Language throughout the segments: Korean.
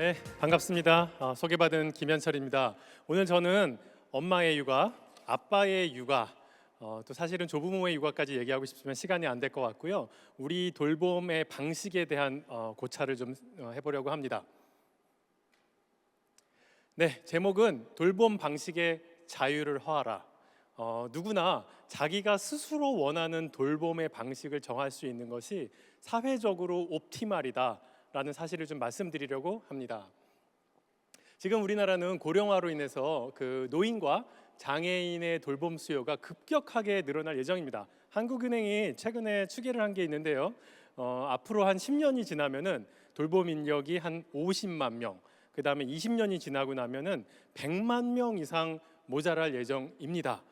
네, 반갑습니다. 소개받은 김현철입니다. 오늘 저는 엄마의 육아, 아빠의 육아, 또 사실은 조부모의 육아까지 얘기하고 싶지만 시간이 안 될 것 같고요. 우리 돌봄의 방식에 대한 고찰을 좀 해보려고 합니다. 네, 제목은 돌봄 방식의 자유를 허하라. 누구나 자기가 스스로 원하는 돌봄의 방식을 정할 수 있는 것이 사회적으로 옵티말이다라는 사실을 좀 말씀드리려고 합니다. 지금 우리나라는 고령화로 인해서 그 노인과 장애인의 돌봄 수요가 급격하게 늘어날 예정입니다. 한국은행이 최근에 추계를 한 게 있는데요. 앞으로 한 10년이 지나면은 돌봄 인력이 한 50만 명, 그 다음에 20년이 지나고 나면은 100만 명 이상 모자랄 예정입니다.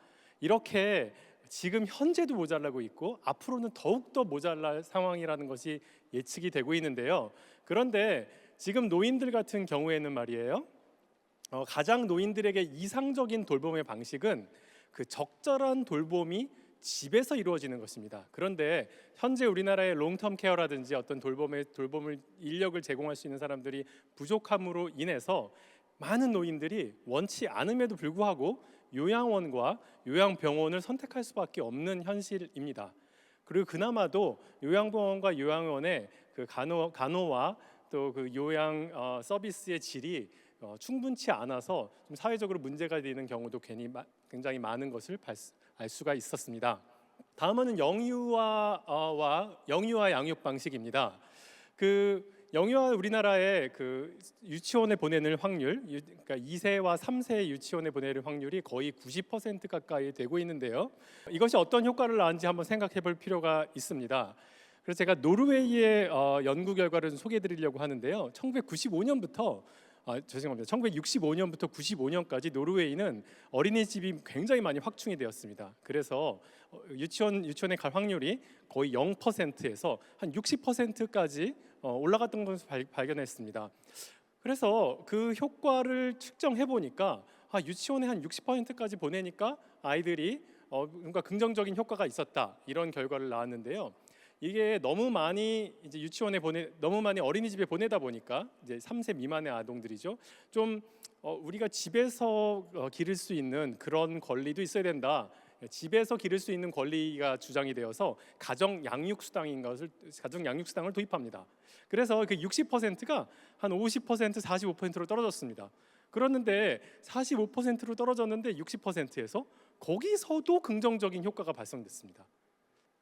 이렇게 지금 현재도 모자라고 있고 앞으로는 더욱더 모자랄 상황이라는 것이 예측이 되고 있는데요. 그런데 지금 노인들 같은 경우에는 말이에요. 가장 노인들에게 이상적인 돌봄의 방식은 그 적절한 돌봄이 집에서 이루어지는 것입니다. 그런데 현재 우리나라의 롱텀 케어라든지 어떤 돌봄을 인력을 제공할 수 있는 사람들이 부족함으로 인해서 많은 노인들이 원치 않음에도 불구하고 요양원과 요양병원을 선택할 수밖에 없는 현실입니다. 그리고 그나마도 요양병원과 요양원의 그 간호와 또 그 요양 서비스의 질이 충분치 않아서 좀 사회적으로 문제가 되는 경우도 굉장히 많은 것을 알 수가 있었습니다. 다음은 영유아 양육 방식입니다. 영유아 우리나라의 그 유치원에 보내는 확률, 그러니까 2세와 3세 유치원에 보내는 확률이 거의 90% 가까이 되고 있는데요. 이것이 어떤 효과를 낳은지 한번 생각해 볼 필요가 있습니다. 그래서 제가 노르웨이의 연구 결과를 좀 소개해드리려고 하는데요. 1965년부터 95년까지 노르웨이는 어린이집이 굉장히 많이 확충이 되었습니다. 그래서 유치원에 갈 확률이 거의 0%에서 한 60%까지 올라갔던 것을 발견했습니다. 그래서 그 효과를 측정해 보니까 유치원에 한 60%까지 보내니까 아이들이 뭔가 긍정적인 효과가 있었다, 이런 결과를 낳았는데요. 이게 너무 많이 이제 너무 많이 어린이집에 보내다 보니까 이제 3세 미만의 아동들이죠. 좀 우리가 집에서 기를 수 있는 그런 권리도 있어야 된다. 집에서 기를 수 있는 권리가 주장이 되어서 가정 양육수당을 도입합니다. 그래서 그 60%가 한 50%, 45%로 떨어졌습니다. 그런데 45%로 떨어졌는데 60%에서 거기서도 긍정적인 효과가 발생됐습니다.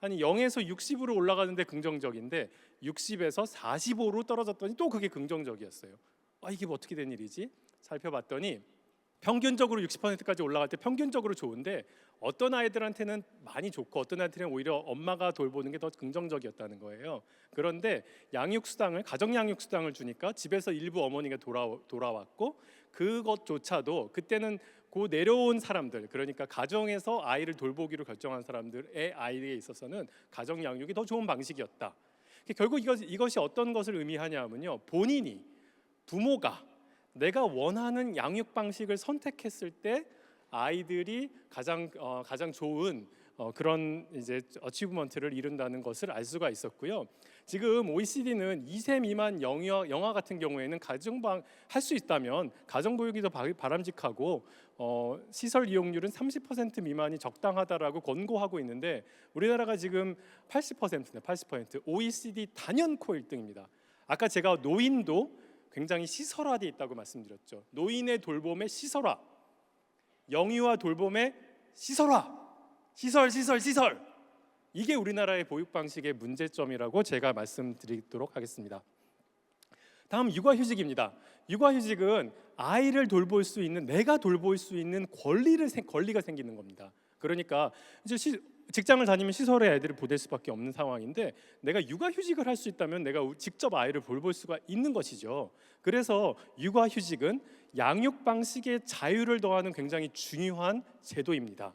아니 0에서 60으로 올라가는데 긍정적인데 60에서 45로 떨어졌더니 또 그게 긍정적이었어요. 이게 뭐 어떻게 된 일이지? 살펴봤더니 평균적으로 60%까지 올라갈 때 평균적으로 좋은데 어떤 아이들한테는 많이 좋고 어떤 아이들은 오히려 엄마가 돌보는 게 더 긍정적이었다는 거예요. 그런데 가정 양육수당을 주니까 집에서 일부 어머니가 돌아왔고 그것조차도 그때는 그 내려온 사람들, 그러니까 가정에서 아이를 돌보기로 결정한 사람들의 아이에 있어서는 가정 양육이 더 좋은 방식이었다. 결국 이것이 어떤 것을 의미하냐면요, 부모가 내가 원하는 양육 방식을 선택했을 때 아이들이 가장 좋은 그런 이제 어치브먼트를 이룬다는 것을 알 수가 있었고요. 지금 OECD는 2세 미만 영아 같은 경우에는 할 수 있다면 가정보육이 더 바람직하고 시설 이용률은 30% 미만이 적당하다라고 권고하고 있는데 우리나라가 지금 80%네, 80%. OECD 단연코 1등입니다. 아까 제가 노인도 굉장히 시설화되어 있다고 말씀드렸죠. 노인의 돌봄의 시설화, 영유아 돌봄의 시설화, 시설. 이게 우리나라의 보육 방식의 문제점이라고 제가 말씀드리도록 하겠습니다. 다음 육아휴직입니다. 육아휴직은 아이를 돌볼 수 있는, 내가 돌볼 수 있는 권리가 생기는 겁니다. 그러니까 이제 직장을 다니면 시설에 아이들을 보낼 수밖에 없는 상황인데 내가 육아휴직을 할 수 있다면 내가 직접 아이를 돌볼 수가 있는 것이죠. 그래서 육아휴직은 양육 방식의 자유를 더하는 굉장히 중요한 제도입니다.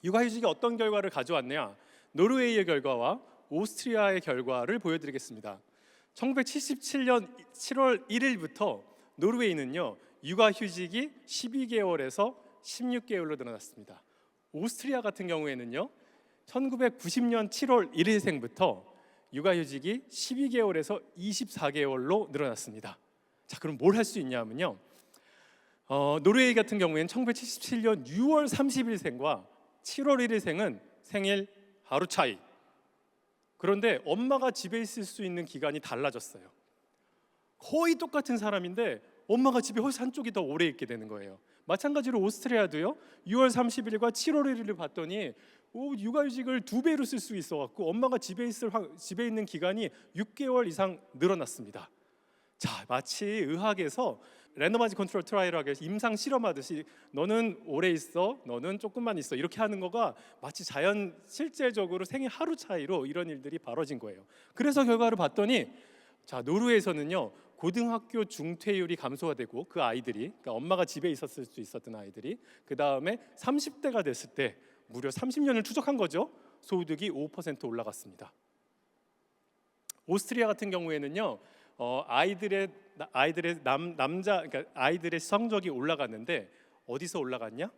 육아휴직이 어떤 결과를 가져왔냐? 노르웨이의 결과와 오스트리아의 결과를 보여드리겠습니다. 1977년 7월 1일부터 노르웨이는요, 육아휴직이 12개월에서 16개월로 늘어났습니다. 오스트리아 같은 경우에는요, 1990년 7월 1일생부터 육아휴직이 12개월에서 24개월로 늘어났습니다. 자, 그럼 뭘 할 수 있냐면요. 노르웨이 같은 경우에는 1977년 6월 30일생과 7월 1일생은 생일 하루 차이. 그런데 엄마가 집에 있을 수 있는 기간이 달라졌어요. 거의 똑같은 사람인데 엄마가 집에 훨씬 한쪽이 더 오래 있게 되는 거예요. 마찬가지로 오스트리아도요. 6월 30일과 7월 1일을 봤더니 육아휴직을 2배로 쓸 수 있어갖고 엄마가 집에 있는 기간이 6개월 이상 늘어났습니다. 자, 마치 의학에서 랜덤마이즈 컨트롤 트라이얼 해서 임상 실험하듯이 너는 오래 있어, 너는 조금만 있어 이렇게 하는 거가 마치 실제적으로 생애 하루 차이로 이런 일들이 벌어진 거예요. 그래서 결과를 봤더니 자, 노르웨이에서는요 고등학교 중퇴율이 감소가 되고 그 아이들이, 그러니까 엄마가 집에 있었을 수 있었던 아이들이 그 다음에 30대가 됐을 때 무려 30년을 추적한 거죠. 소득이 5% 올라갔습니다. 오스트리아 같은 경우에는요 아이들의 그러니까 아이들의 성적이 올라갔는데 어디서 올라갔냐?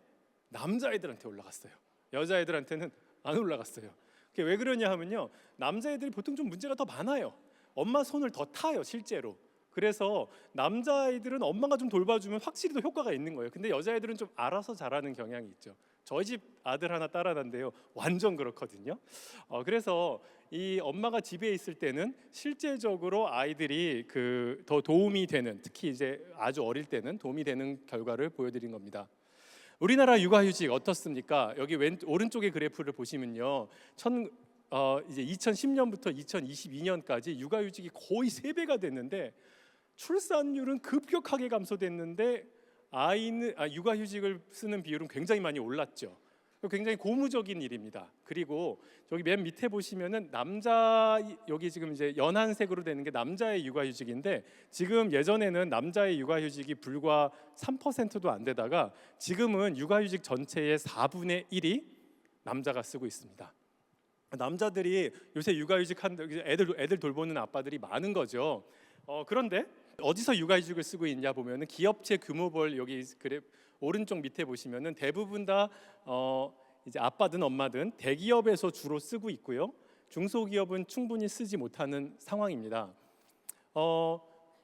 남자애들한테 올라갔어요. 여자애들한테는 안 올라갔어요. 그게 왜 그러냐 하면요 남자애들이 보통 좀 문제가 더 많아요. 엄마 손을 더 타요 실제로. 그래서 남자아이들은 엄마가 좀 돌봐주면 확실히 더 효과가 있는 거예요. 근데 여자애들은 좀 알아서 잘하는 경향이 있죠. 저희 집 아들 하나 딸 하나인데요 완전 그렇거든요. 그래서 이 엄마가 집에 있을 때는 실제적으로 아이들이 더 도움이 되는, 특히 이제 아주 어릴 때는 도움이 되는 결과를 보여드린 겁니다. 우리나라 육아휴직 어떻습니까? 여기 오른쪽의 그래프를 보시면요 이제 2010년부터 2022년까지 육아휴직이 거의 3배가 됐는데 출산율은 급격하게 감소됐는데 육아휴직을 쓰는 비율은 굉장히 많이 올랐죠. 굉장히 고무적인 일입니다. 그리고 저기 맨 밑에 보시면은 여기 지금 이제 연한색으로 되는 게 남자의 육아휴직인데 지금 예전에는 남자의 육아휴직이 불과 3%도 안 되다가 지금은 육아휴직 전체의 4분의 1이 남자가 쓰고 있습니다. 남자들이 요새 육아휴직한 애들 돌보는 아빠들이 많은 거죠. 그런데 어디서 육아휴직을 쓰고 있냐 보면은 기업체 규모별 여기 오른쪽 밑에 보시면은 대부분 다 이제 아빠든 엄마든 대기업에서 주로 쓰고 있고요. 중소기업은 충분히 쓰지 못하는 상황입니다.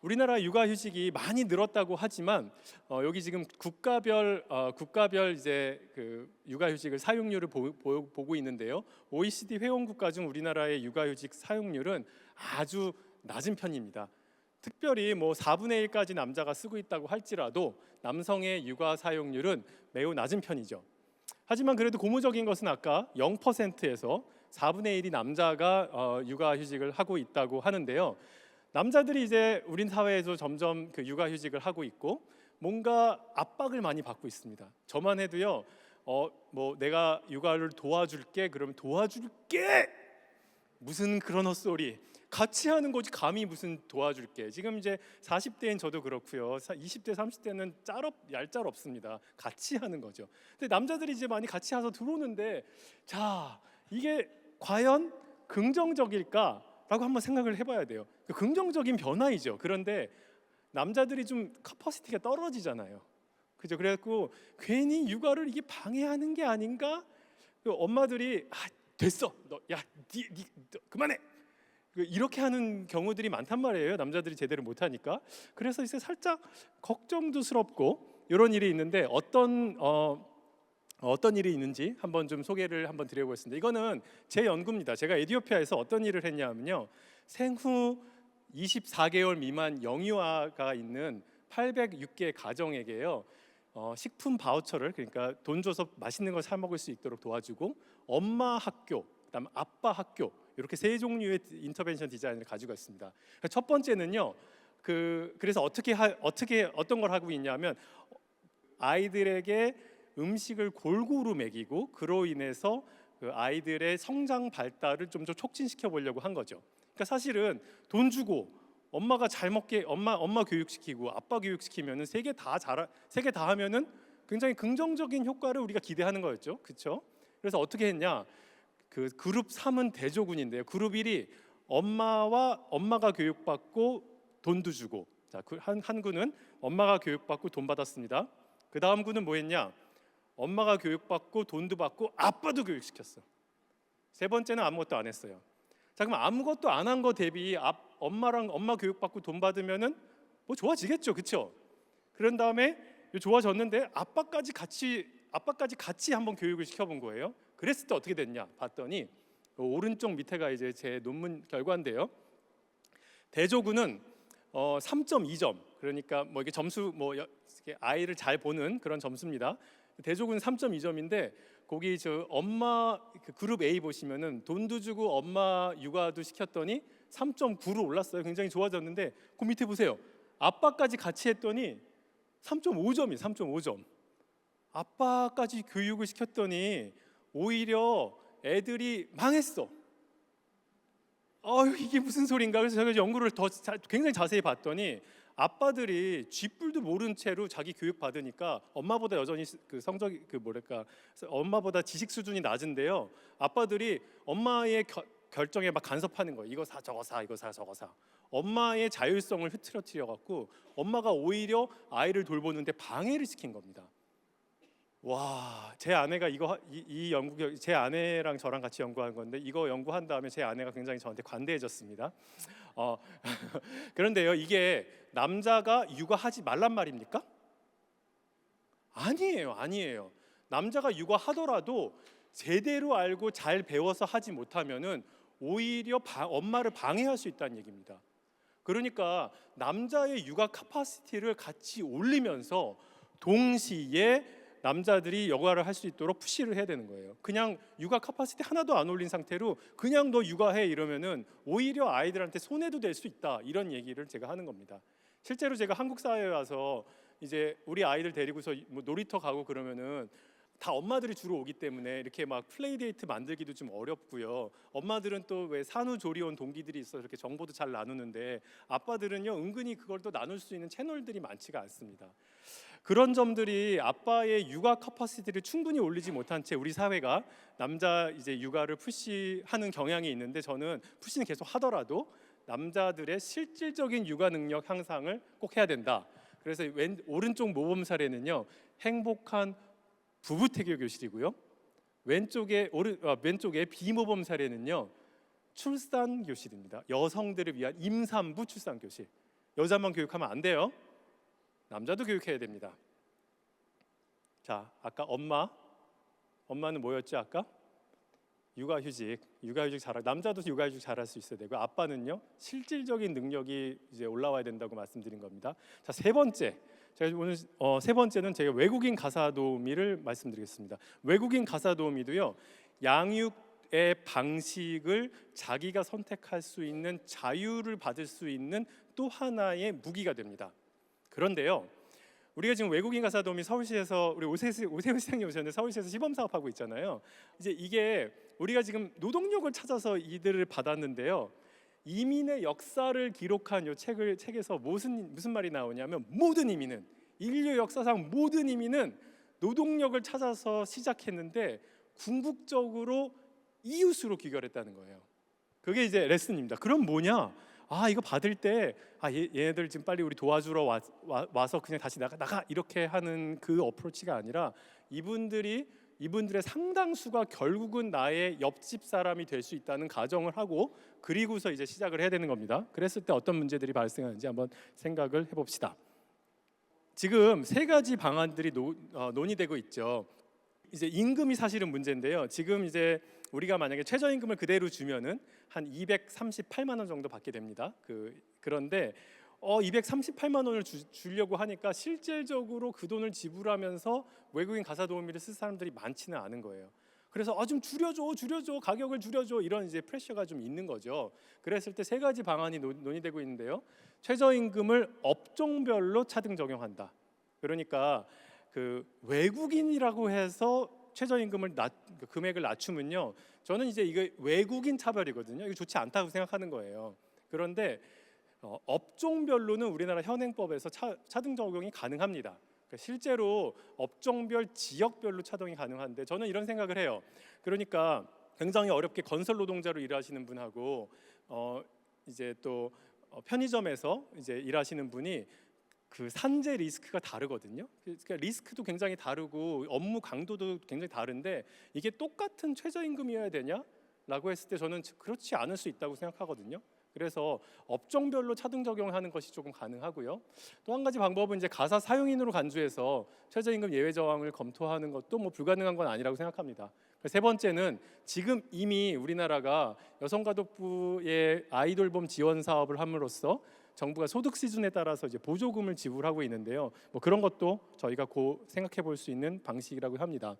우리나라 육아휴직이 많이 늘었다고 하지만 여기 지금 국가별 이제 그 육아휴직을 사용률을 보고 있는데요. OECD 회원국가 중 우리나라의 육아휴직 사용률은 아주 낮은 편입니다. 특별히 4분의 1까지 남자가 쓰고 있다고 할지라도 남성의 육아 사용률은 매우 낮은 편이죠. 하지만 그래도 고무적인 것은 아까 0%에서 4분의 1이 남자가 육아휴직을 하고 있다고 하는데요. 남자들이 이제 우리 사회에서 점점 그 육아휴직을 하고 있고 뭔가 압박을 많이 받고 있습니다. 저만 해도요. 내가 육아를 도와줄게. 그러면 도와줄게. 무슨 그런 헛소리. 같이 하는 거지 감히 무슨 도와줄게. 지금 이제 40대인 저도 그렇고요. 20대 30대는 얄짤 없습니다. 같이 하는 거죠. 근데 남자들이 이제 많이 같이 와서 들어오는데 자 이게 과연 긍정적일까라고 한번 생각을 해봐야 돼요. 긍정적인 변화이죠. 그런데 남자들이 좀 캐퍼시티가 떨어지잖아요. 그죠? 그래갖고 괜히 육아를 이게 방해하는 게 아닌가? 엄마들이 됐어. 너 그만해. 이렇게 하는 경우들이 많단 말이에요. 남자들이 제대로 못하니까. 그래서 이제 살짝 걱정도스럽고 이런 일이 있는데 어떤 일이 있는지 한번 좀 소개를 한번 드려보겠습니다. 이거는 제 연구입니다. 제가 에티오피아에서 어떤 일을 했냐면요. 생후 24개월 미만 영유아가 있는 806개 가정에게요. 식품 바우처를 그러니까 돈 줘서 맛있는 걸 사 먹을 수 있도록 도와주고 엄마 학교, 그다음 아빠 학교 이렇게 3종류의 인터벤션 디자인을 가지고 있습니다. 첫 번째는요. 그래서 어떤 걸 하고 있냐면 아이들에게 음식을 골고루 먹이고 그로 인해서 그 아이들의 성장 발달을 좀 더 촉진시켜 보려고 한 거죠. 그러니까 사실은 돈 주고 엄마가 잘 먹게 엄마 교육시키고 아빠 교육시키면은 세 개 다 하면은 굉장히 긍정적인 효과를 우리가 기대하는 거였죠. 그렇죠? 그래서 어떻게 했냐? 그 그룹 3은 대조군인데요. 그룹 1이 엄마가 교육받고 돈도 주고, 자, 한 군은 엄마가 교육받고 돈 받았습니다. 그 다음 군은 뭐했냐? 엄마가 교육받고 돈도 받고 아빠도 교육시켰어. 세 번째는 아무것도 안 했어요. 자, 그럼 아무것도 안 한 거 대비 엄마 교육받고 돈 받으면은 뭐 좋아지겠죠, 그렇죠? 그런 다음에 좋아졌는데 아빠까지 같이 한번 교육을 시켜본 거예요. 그랬을 때 어떻게 됐냐 봤더니 오른쪽 밑에가 이제 제 논문 결과인데요. 대조군은 3.2점, 그러니까 뭐 이게 점수 이렇게 아이를 잘 보는 그런 점수입니다. 대조군 3.2점인데 거기 저 엄마 그 그룹 A 보시면은 돈도 주고 엄마 육아도 시켰더니 3.9로 올랐어요. 굉장히 좋아졌는데 그 밑에 보세요. 아빠까지 같이 했더니 3.5점이 3.5점. 아빠까지 교육을 시켰더니 오히려 애들이 망했어. 이게 무슨 소린가? 그래서 제가 연구를 굉장히 자세히 봤더니 아빠들이 쥐뿔도 모른 채로 자기 교육 받으니까 엄마보다 여전히 그 성적이 엄마보다 지식 수준이 낮은데요. 아빠들이 엄마의 결정에 막 간섭하는 거예요. 이거 사 저거 사 이거 사 저거 사. 엄마의 자율성을 흐트러뜨려 갖고 엄마가 오히려 아이를 돌보는데 방해를 시킨 겁니다. 와, 제 아내가 이 연구, 제 아내랑 저랑 같이 연구한 건데 이거 연구한 다음에 제 아내가 굉장히 저한테 관대해졌습니다. 그런데요, 이게 남자가 육아하지 말란 말입니까? 아니에요. 남자가 육아하더라도 제대로 알고 잘 배워서 하지 못하면은 오히려 엄마를 방해할 수 있다는 얘기입니다. 그러니까 남자의 육아 카파시티를 같이 올리면서 동시에 남자들이 육아를 할 수 있도록 푸시를 해야 되는 거예요. 그냥 육아 카파시티 하나도 안 올린 상태로 그냥 너 육아해 이러면은 오히려 아이들한테 손해도 될 수 있다, 이런 얘기를 제가 하는 겁니다. 실제로 제가 한국 사회에 와서 이제 우리 아이들 데리고서 뭐 놀이터 가고 그러면은 다 엄마들이 주로 오기 때문에 이렇게 막 플레이데이트 만들기도 좀 어렵고요. 엄마들은 또 왜 산후조리원 동기들이 있어서 이렇게 정보도 잘 나누는데 아빠들은요 은근히 그걸 또 나눌 수 있는 채널들이 많지가 않습니다. 그런 점들이 아빠의 육아 카파시티를 충분히 올리지 못한 채 우리 사회가 남자 이제 육아를 푸시하는 경향이 있는데, 저는 푸시는 계속 하더라도 남자들의 실질적인 육아 능력 향상을 꼭 해야 된다. 그래서 오른쪽 모범 사례는요 행복한 부부 태교 교실이고요. 왼쪽에 비모범 사례는요 출산 교실입니다. 여성들을 위한 임산부 출산 교실. 여자만 교육하면 안 돼요. 남자도 교육해야 됩니다. 자, 아까 엄마는 뭐였지 아까? 육아휴직 남자도 육아휴직 잘할 수 있어야 되고, 아빠는요 실질적인 능력이 이제 올라와야 된다고 말씀드린 겁니다. 자, 세 번째, 제가 오늘 세 번째는 제가 외국인 가사 도우미를 말씀드리겠습니다. 외국인 가사 도우미도요 양육의 방식을 자기가 선택할 수 있는 자유를 받을 수 있는 또 하나의 무기가 됩니다. 그런데요, 우리가 지금 외국인 가사 도우미 서울시에서 우리 오세훈 시장님 오셨는데 서울시에서 시범 사업하고 있잖아요. 이제 이게 우리가 지금 노동력을 찾아서 이들을 받았는데요. 이민의 역사를 기록한 이 책에서 무슨 말이 나오냐면, 모든 이민은, 인류 역사상 모든 이민은 노동력을 찾아서 시작했는데 궁극적으로 이웃으로 귀결했다는 거예요. 그게 이제 레슨입니다. 그럼 뭐냐? 이거 받을 때 얘네들 지금 빨리 우리 도와주러 와서 그냥 다시 나가 이렇게 하는 그 어프로치가 아니라 이분들의 상당수가 결국은 나의 옆집 사람이 될 수 있다는 가정을 하고 그리고서 이제 시작을 해야 되는 겁니다. 그랬을 때 어떤 문제들이 발생하는지 한번 생각을 해봅시다. 지금 세 가지 방안들이 논의되고 있죠. 이제 임금이 사실은 문제인데요. 지금 이제 우리가 만약에 최저임금을 그대로 주면은 한 238만 원 정도 받게 됩니다. 그런데 238만 원을 주려고 하니까 실질적으로 그 돈을 지불하면서 외국인 가사 도우미를 쓸 사람들이 많지는 않은 거예요. 그래서 좀 줄여줘, 가격을 줄여줘, 이런 이제 프레셔가 좀 있는 거죠. 그랬을 때 세 가지 방안이 논의되고 있는데요. 최저임금을 업종별로 차등 적용한다. 그러니까 그 외국인이라고 해서 최저임금을 금액을 낮추면요, 저는 이제 이거 외국인 차별이거든요. 이거 좋지 않다고 생각하는 거예요. 그런데 업종별로는 우리나라 현행법에서 차등 적용이 가능합니다. 그러니까 실제로 업종별, 지역별로 차등이 가능한데, 저는 이런 생각을 해요. 그러니까 굉장히 어렵게 건설 노동자로 일하시는 분하고 이제 또 편의점에서 이제 일하시는 분이 그 산재 리스크가 다르거든요. 그러니까 리스크도 굉장히 다르고 업무 강도도 굉장히 다른데 이게 똑같은 최저임금이어야 되냐라고 했을 때 저는 그렇지 않을 수 있다고 생각하거든요. 그래서 업종별로 차등 적용하는 것이 조금 가능하고요. 또 한 가지 방법은 이제 가사 사용인으로 간주해서 최저임금 예외 조항을 검토하는 것도 뭐 불가능한 건 아니라고 생각합니다. 세 번째는 지금 이미 우리나라가 여성가족부의 아이돌봄 지원 사업을 함으로써 정부가 소득 수준에 따라서 이제 보조금을 지불하고 있는데요. 뭐 그런 것도 저희가 생각해 볼 수 있는 방식이라고 합니다.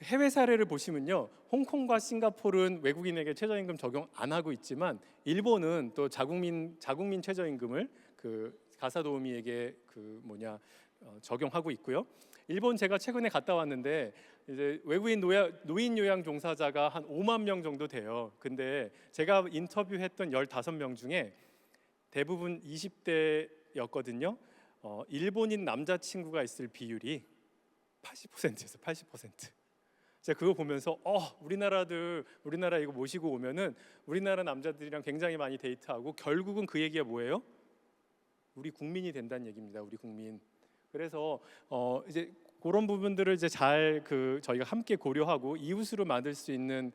해외 사례를 보시면요, 홍콩과 싱가포르는 외국인에게 최저임금 적용 안 하고 있지만 일본은 또 자국민 최저임금을 그 가사도우미에게 적용하고 있고요. 일본 제가 최근에 갔다 왔는데 이제 외국인 노인 요양 종사자가 한 5만 명 정도 돼요. 근데 제가 인터뷰했던 15명 중에 대부분 20대였거든요. 일본인 남자친구가 있을 비율이 80%에서 80%. 제가 그거 보면서 우리나라 이거 모시고 오면은 우리나라 남자들이랑 굉장히 많이 데이트하고 결국은 그 얘기가 뭐예요? 우리 국민이 된다는 얘기입니다. 우리 국민. 그래서 이제 그런 부분들을 이제 잘 저희가 함께 고려하고 이웃으로 만들 수 있는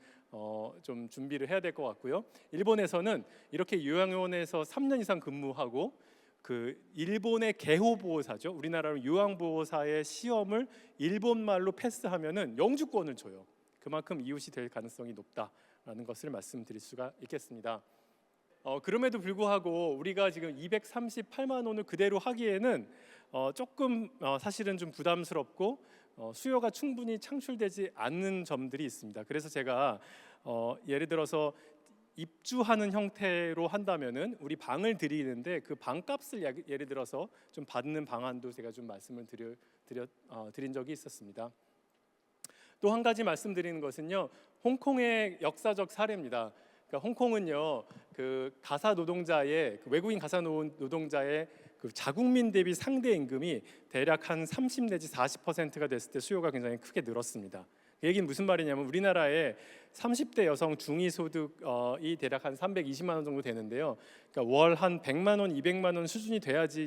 좀 준비를 해야 될 것 같고요. 일본에서는 이렇게 요양원에서 3년 이상 근무하고 그 일본의 개호보호사죠. 우리나라로 요양보호사의 시험을 일본말로 패스하면은 영주권을 줘요. 그만큼 이웃이 될 가능성이 높다라는 것을 말씀드릴 수가 있겠습니다. 그럼에도 불구하고 우리가 지금 238만 원을 그대로 하기에는 조금 사실은 좀 부담스럽고 수요가 충분히 창출되지 않는 점들이 있습니다. 그래서 제가 예를 들어서 입주하는 형태로 한다면은 우리 방을 드리는데 그 방값을 예를 들어서 좀 받는 방안도 제가 좀 말씀을 드린 적이 있었습니다. 또 한 가지 말씀드리는 것은요, 홍콩의 역사적 사례입니다. 그러니까 홍콩은요, 그 가사 노동자의 외국인 가사 노동자의 그 자국민 대비 상대 임금이 대략 한 30 내지 40%가 됐을 때 수요가 굉장히 크게 늘었습니다. 그 얘기는 무슨 말이냐면 우리나라의 30대 여성 중위 소득이 대략 한 320만 원 정도 되는데요. 그러니까 월 한 100만 원, 200만 원 수준이 돼야지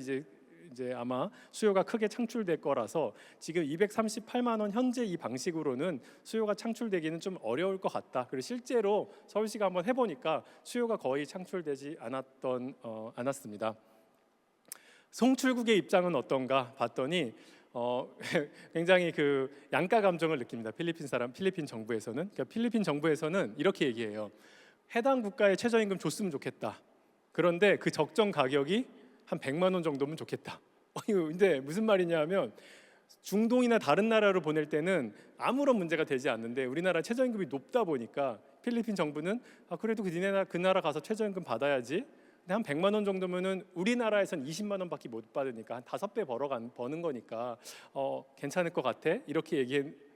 이제 아마 수요가 크게 창출될 거라서 지금 238만 원 현재 이 방식으로는 수요가 창출되기는 좀 어려울 것 같다. 그리고 실제로 서울시가 한번 해보니까 수요가 거의 창출되지 않았습니다. 송출국의 입장은 어떤가 봤더니 굉장히 그 양가 감정을 느낍니다. 필리핀 정부에서는. 그러니까 필리핀 정부에서는 이렇게 얘기해요. 해당 국가에 최저임금 줬으면 좋겠다. 그런데 그 적정 가격이 한 100만 원 정도면 좋겠다. 근데 무슨 말이냐면 중동이나 다른 나라로 보낼 때는 아무런 문제가 되지 않는데 우리나라 최저임금이 높다 보니까 필리핀 정부는 그래도 그 나라 가서 최저임금 받아야지. 근데 한 100만 원 정도면은 우리나라에선 20만 원밖에 못 받으니까 한 5배 버는 거니까 괜찮을 것 같아. 이렇게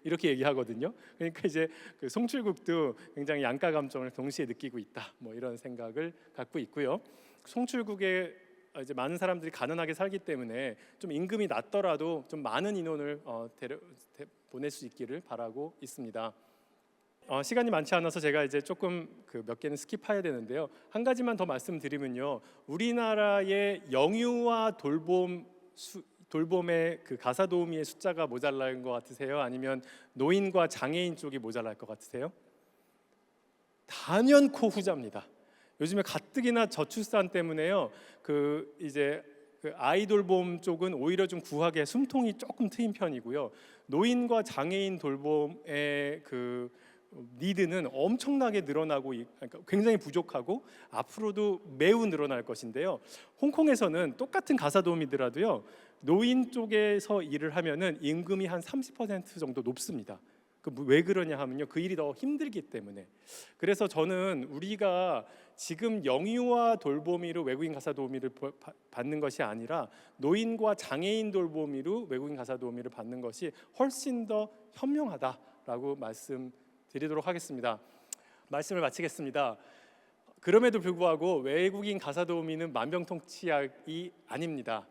얘기하거든요. 그러니까 이제 그 송출국도 굉장히 양가 감정을 동시에 느끼고 있다. 뭐 이런 생각을 갖고 있고요. 송출국에 이제 많은 사람들이 가난하게 살기 때문에 좀 임금이 낮더라도 좀 많은 인원을 보낼 수 있기를 바라고 있습니다. 시간이 많지 않아서 제가 이제 조금 몇 개는 스킵해야 되는데요. 한 가지만 더 말씀드리면요. 우리나라의 영유아 돌봄의 그 가사 도우미의 숫자가 모자란 것 같으세요? 아니면 노인과 장애인 쪽이 모자랄 것 같으세요? 단연코 후자입니다. 요즘에 가뜩이나 저출산 때문에요. 이제 아이 돌봄 쪽은 오히려 좀 구하기에 숨통이 조금 트인 편이고요. 노인과 장애인 돌봄의 니드는 엄청나게 늘어나고 그러니까 굉장히 부족하고 앞으로도 매우 늘어날 것인데요. 홍콩에서는 똑같은 가사 도우미더라도요. 노인 쪽에서 일을 하면은 임금이 한 30% 정도 높습니다. 왜 그러냐 하면요, 그 일이 더 힘들기 때문에. 그래서 저는 우리가 지금 영유아 돌보미로 외국인 가사 도우미를 받는 것이 아니라 노인과 장애인 돌보미로 외국인 가사 도우미를 받는 것이 훨씬 더 현명하다라고 말씀드리도록 하겠습니다. 말씀을 마치겠습니다. 그럼에도 불구하고 외국인 가사 도우미는 만병통치약이 아닙니다.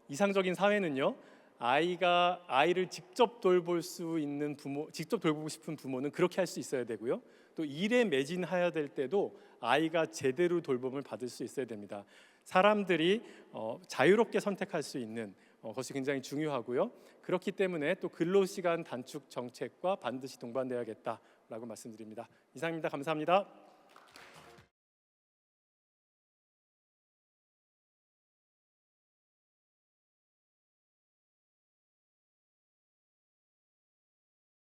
이상적인 사회는요, 아이를 직접 돌볼 수 있는 직접 돌보고 싶은 부모는 그렇게 할 수 있어야 되고요. 또 일에 매진해야 될 때도 아이가 제대로 돌봄을 받을 수 있어야 됩니다. 사람들이 자유롭게 선택할 수 있는 것이 굉장히 중요하고요. 그렇기 때문에 또 근로시간 단축 정책과 반드시 동반돼야겠다라고 말씀드립니다. 이상입니다. 감사합니다.